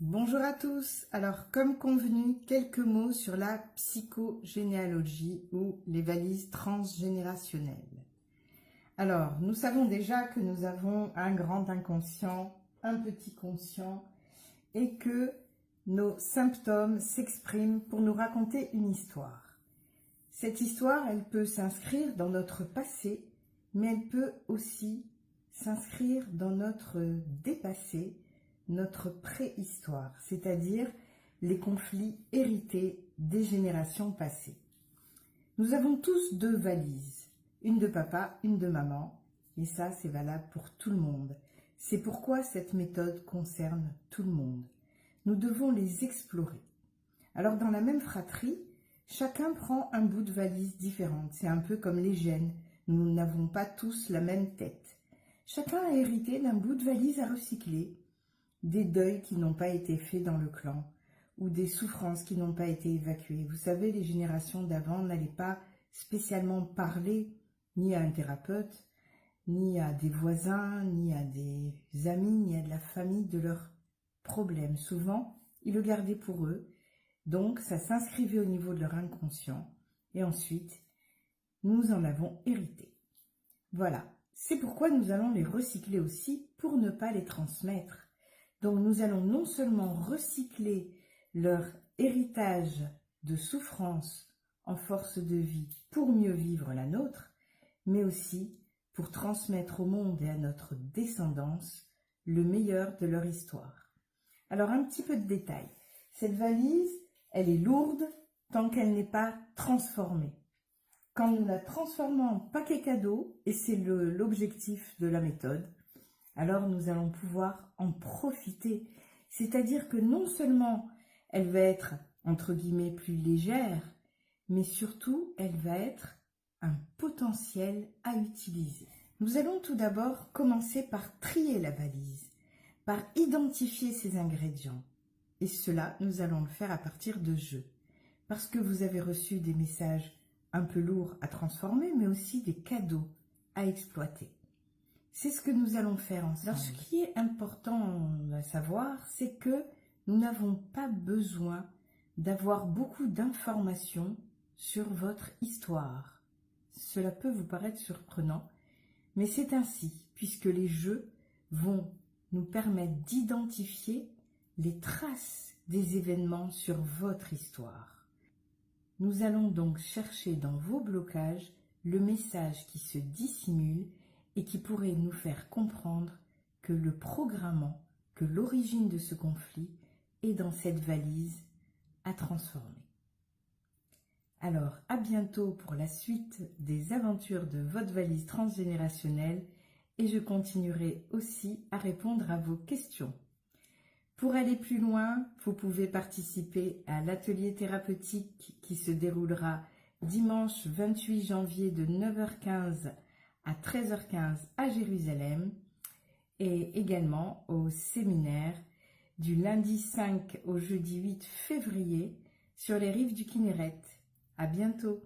Bonjour à tous. Alors, comme convenu, quelques mots sur la psychogénéalogie ou les valises transgénérationnelles. Alors, nous savons déjà que nous avons un grand inconscient, un petit conscient et que nos symptômes s'expriment pour nous raconter une histoire. Cette histoire, elle peut s'inscrire dans notre passé, mais elle peut aussi s'inscrire dans notre dépassé, notre préhistoire, c'est-à-dire les conflits hérités des générations passées. Nous avons tous deux valises, une de papa, une de maman, et ça c'est valable pour tout le monde. C'est pourquoi cette méthode concerne tout le monde. Nous devons les explorer. Alors dans la même fratrie, chacun prend un bout de valise différente. C'est un peu comme les gènes. Nous n'avons pas tous la même tête. Chacun a hérité d'un bout de valise à recycler, des deuils qui n'ont pas été faits dans le clan ou des souffrances qui n'ont pas été évacuées. Vous savez, les générations d'avant n'allaient pas spécialement parler ni à un thérapeute, ni à des voisins, ni à des amis, ni à de la famille de leurs problèmes. Souvent, ils le gardaient pour eux. Donc, ça s'inscrivait au niveau de leur inconscient et ensuite, nous en avons hérité. Voilà, c'est pourquoi nous allons les recycler aussi pour ne pas les transmettre. Donc, nous allons non seulement recycler leur héritage de souffrance en force de vie pour mieux vivre la nôtre, mais aussi pour transmettre au monde et à notre descendance le meilleur de leur histoire. Alors, un petit peu de détails. Cette valise, elle est lourde tant qu'elle n'est pas transformée. Quand nous la transformons en paquet cadeau, et c'est l'objectif de la méthode, alors nous allons pouvoir en profiter. C'est-à-dire que non seulement elle va être, entre guillemets, plus légère, mais surtout, elle va être un potentiel à utiliser. Nous allons tout d'abord commencer par trier la valise, par identifier ses ingrédients. Et cela, nous allons le faire à partir de jeux. Parce que vous avez reçu des messages un peu lourds à transformer, mais aussi des cadeaux à exploiter. C'est ce que nous allons faire ensemble. Alors, ce qui est important à savoir, c'est que nous n'avons pas besoin d'avoir beaucoup d'informations sur votre histoire. Cela peut vous paraître surprenant, mais c'est ainsi, puisque les jeux vont nous permettre d'identifier les traces des événements sur votre histoire. Nous allons donc chercher dans vos blocages le message qui se dissimule et qui pourrait nous faire comprendre que le programmant, que l'origine de ce conflit est dans cette valise à transformer. Alors, à bientôt pour la suite des aventures de votre valise transgénérationnelle et je continuerai aussi à répondre à vos questions. Pour aller plus loin, vous pouvez participer à l'atelier thérapeutique qui se déroulera dimanche 28 janvier de 9h15 à 13h15 à Jérusalem et également au séminaire du lundi 5 au jeudi 8 février sur les rives du Kinneret. À bientôt.